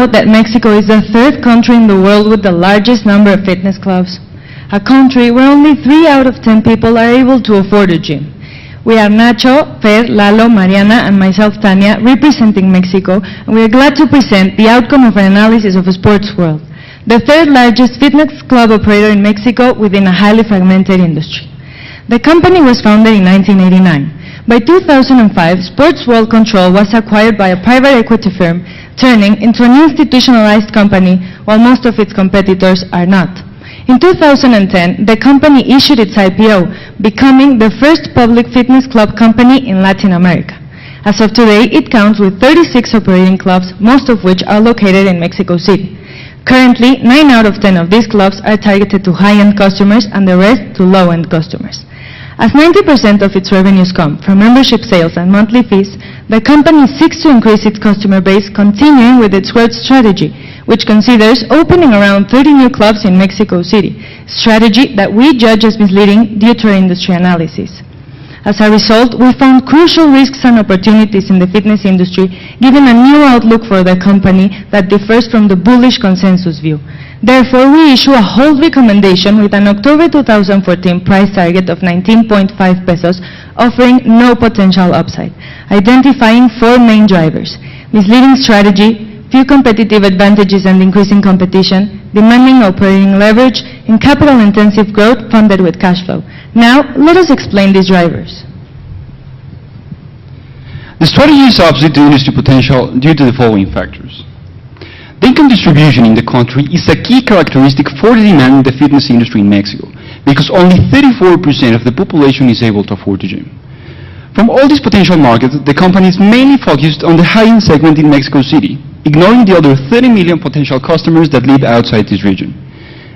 know that Mexico is the third country in the world with the largest number of fitness clubs? A country where only 3 out of 10 people are able to afford a gym. We are Nacho, Fer, Lalo, Mariana, and myself, Tania, representing Mexico, and we are glad to present the outcome of an analysis of a sports world, the third largest fitness club operator in Mexico within a highly fragmented industry. The company was founded in 1989. By 2005, Sports World Control was acquired by a private equity firm, turning into an institutionalized company, while most of its competitors are not. In 2010, the company issued its IPO, becoming the first public fitness club company in Latin America. As of today, it counts with 36 operating clubs, most of which are located in Mexico City. Currently, 9 out of 10 of these clubs are targeted to high-end customers and the rest to low-end customers. As 90% of its revenues come from membership sales and monthly fees, the company seeks to increase its customer base, continuing with its growth strategy, which considers opening around 30 new clubs in Mexico City, strategy that we judge as misleading due to our industry analysis. As a result, we found crucial risks and opportunities in the fitness industry, given a new outlook for the company that differs from the bullish consensus view. Therefore, we issue a hold recommendation with an October 2014 price target of 19.5 pesos, offering no potential upside, identifying 4 main drivers: misleading strategy, few competitive advantages and increasing competition, demanding operating leverage, and capital-intensive growth funded with cash flow. Now, let us explain these drivers. The strategy is opposite to industry potential due to the following factors. The income distribution in the country is a key characteristic for the demand in the fitness industry in Mexico, because only 34% of the population is able to afford the gym. From all these potential markets, the company is mainly focused on the high-end segment in Mexico City, ignoring the other 30 million potential customers that live outside this region.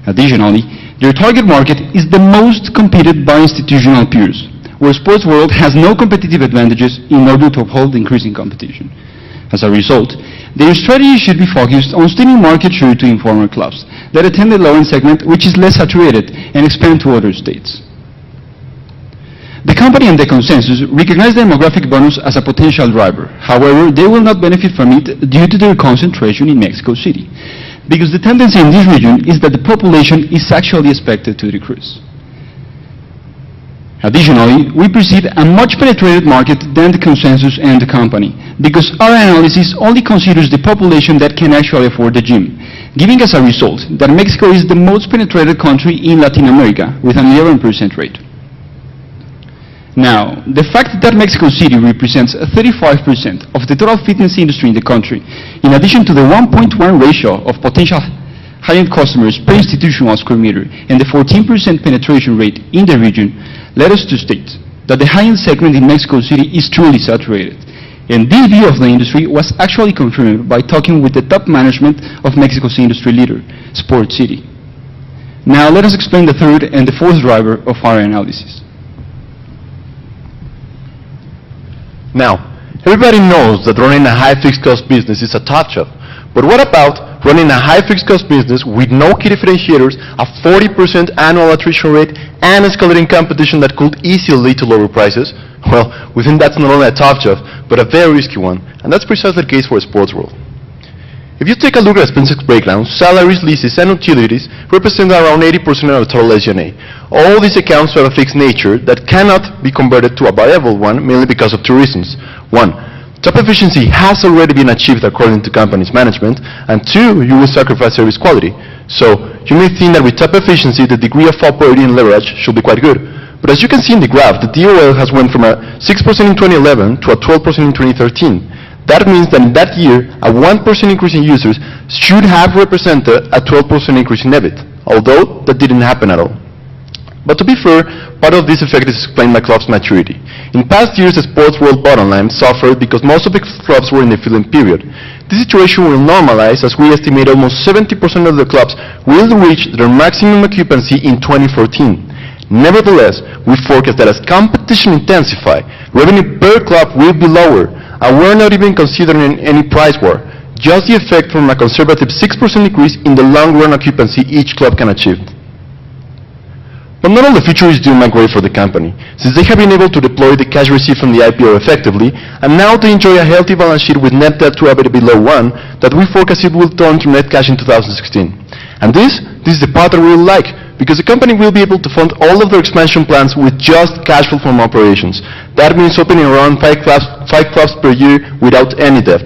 Additionally, their target market is the most competed by institutional peers, where Sports World has no competitive advantages in order to uphold increasing competition. As a result, their strategy should be focused on stealing market share to informal clubs that attend the low-end segment, which is less saturated, and expand to other states. The company and the consensus recognize the demographic bonus as a potential driver. However, they will not benefit from it due to their concentration in Mexico City, because the tendency in this region is that the population is actually expected to decrease. Additionally, we perceive a much penetrated market than the consensus and the company, because our analysis only considers the population that can actually afford the gym, giving us a result that Mexico is the most penetrated country in Latin America with an 11% rate. Now, the fact that Mexico City represents 35% of the total fitness industry in the country, in addition to the 1.1 ratio of potential high-end customers per institutional square meter and the 14% penetration rate in the region, led us to state that the high-end segment in Mexico City is truly saturated. And this view of the industry was actually confirmed by talking with the top management of Mexico's industry leader, Sport City. Now let us explain the third and the fourth driver of our analysis. Now, everybody knows that running a high fixed cost business is a tough job. But what about running a high fixed cost business with no key differentiators, a 40% annual attrition rate, and escalating competition that could easily lead to lower prices? Well, we think that's not only a tough job, but a very risky one, and that's precisely the case for Sports World. If you take a look at expenses breakdown, salaries, leases, and utilities represent around 80% of the total SG&A. All these accounts have a fixed nature that cannot be converted to a variable one, mainly because of 2 reasons. 1, top efficiency has already been achieved according to company's management, and 2, you will sacrifice service quality. So, you may think that with top efficiency, the degree of operating leverage should be quite good. But as you can see in the graph, the DOL has went from a 6% in 2011 to a 12% in 2013. That means that in that year, a 1% increase in users should have represented a 12% increase in EBIT, although that didn't happen at all. But to be fair, part of this effect is explained by club's maturity. In past years, the Sports World bottom line suffered because most of the clubs were in the filling period. This situation will normalize as we estimate almost 70% of the clubs will reach their maximum occupancy in 2014. Nevertheless, we forecast that as competition intensifies, revenue per club will be lower, and we're not even considering any price war, just the effect from a conservative 6% increase in the long-run occupancy each club can achieve. But not all the future is doom and glory for the company, since they have been able to deploy the cash received from the IPO effectively, and now they enjoy a healthy balance sheet with net debt to EBITDA below 1 that we forecast it will turn to net cash in 2016. And this is the part that we will like, because the company will be able to fund all of their expansion plans with just cash flow from operations. That means opening around 5 clubs per year without any debt.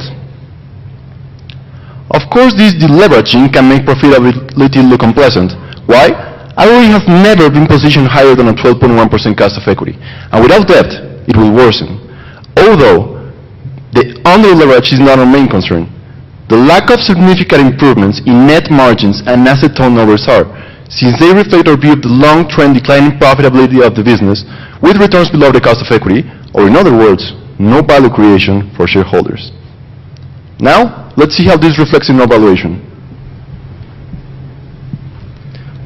Of course, this deleveraging can make profitability look unpleasant. Why? ROE has never been positioned higher than a 12.1% cost of equity, and without debt, it will worsen. Although, the under-leverage is not our main concern. The lack of significant improvements in net margins and asset turnovers are, since they reflect our view of the long-trend declining profitability of the business, with returns below the cost of equity, or in other words, no value creation for shareholders. Now, let's see how this reflects in our valuation.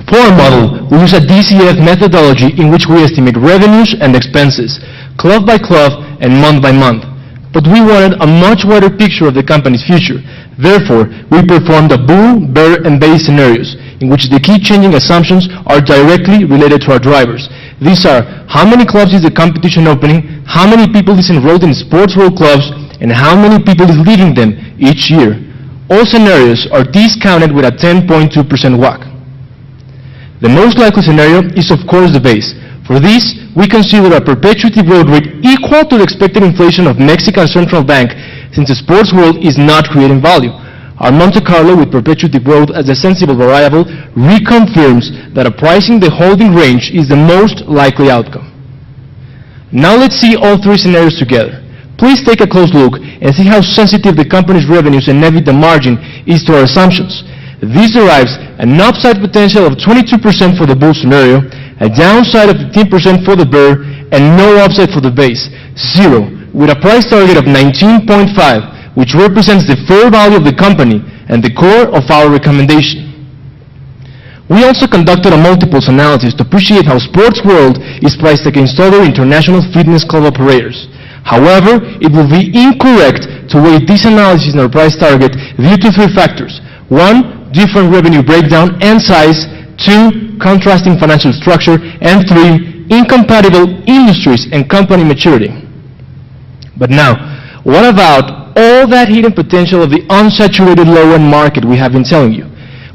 For our model, we use a DCF methodology in which we estimate revenues and expenses, club by club and month by month. But we wanted a much wider picture of the company's future. Therefore, we performed a bull, bear, and base scenarios, in which the key changing assumptions are directly related to our drivers. These are how many clubs is the competition opening, how many people is enrolled in sports world clubs, and how many people is leaving them each year. All scenarios are discounted with a 10.2% WACC. The most likely scenario is of course the base. For this, we consider a perpetuity growth rate equal to the expected inflation of Mexican Central Bank, since the sports world is not creating value. Our Monte Carlo with perpetuity growth as a sensible variable reconfirms that a pricing the holding range is the most likely outcome. Now let's see all three scenarios together. Please take a close look and see how sensitive the company's revenues and EBITDA margin is to our assumptions. This derives an upside potential of 22% for the bull scenario, a downside of 15% for the bear, and no upside for the base, 0, with a price target of 19.5, which represents the fair value of the company and the core of our recommendation. We also conducted a multiples analysis to appreciate how Sports World is priced against other international fitness club operators. However, it will be incorrect to weight this analysis in our price target due to three factors. 1, different revenue breakdown and size, 2, contrasting financial structure, and 3, incompatible industries and company maturity. But now, what about all that hidden potential of the unsaturated low-end market we have been telling you?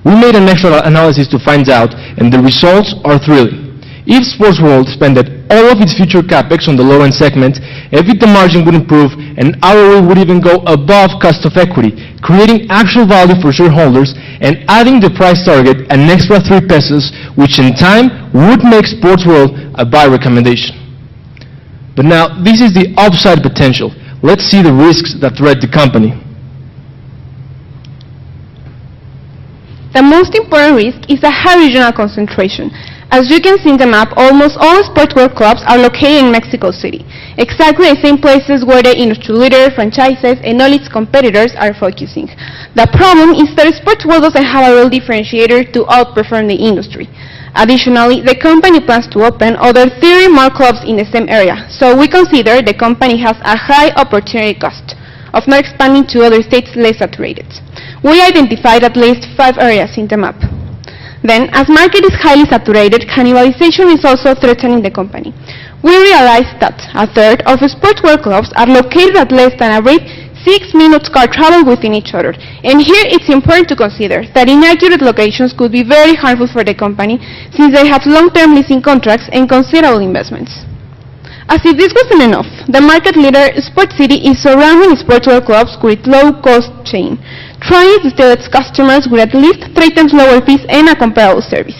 We made an extra analysis to find out, and the results are thrilling. If Sports World spended all of its future capex on the low-end segment, EBITDA margin would improve and ROE would even go above cost of equity, creating actual value for shareholders and adding the price target an extra 3 pesos, which in time would make Sports World a buy recommendation. But now, this is the upside potential. Let's see the risks that threat the company. The most important risk is a high regional concentration. As you can see in the map, almost all sports world clubs are located in Mexico City, exactly the same places where the industry leader, franchises, and all its competitors are focusing. The problem is that sports world doesn't have a real differentiator to outperform the industry. Additionally, the company plans to open other 30 more clubs in the same area, so we consider the company has a high opportunity cost of not expanding to other states less saturated. We identified at least 5 areas in the map. Then, as market is highly saturated, cannibalization is also threatening the company. We realized that a third of sports world clubs are located at less than a brief 6 minutes car travel within each other. And here it's important to consider that inaccurate locations could be very harmful for the company since they have long-term leasing contracts and considerable investments. As if this wasn't enough, the market leader, Sport City, is surrounding sports world clubs with low-cost chain, trying to steal its customers with at least 3 times lower fees and a comparable service.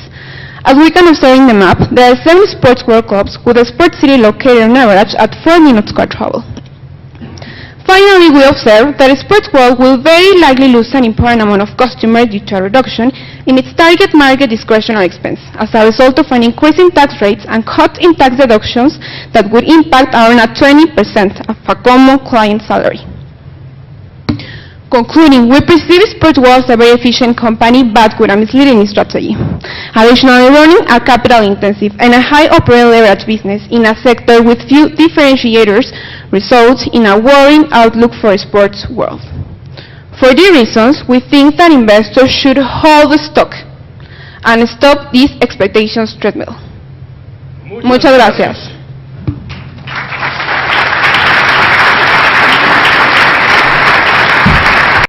As we can observe in the map, there are 7 sports world clubs with a Sport City located on average at 4 minutes car travel. Finally, we observe that Sports World will very likely lose an important amount of customers due to a reduction in its target market discretionary expense as a result of an increase in tax rates and cut in tax deductions that would impact around 20% of a common client salary. Concluding, we perceive Sports World as a very efficient company but with a misleading strategy. Additionally, running a capital-intensive and a high operating leverage business in a sector with few differentiators results in a worrying outlook for Sports World. For these reasons, we think that investors should hold the stock and stop this expectations treadmill. Muchas gracias.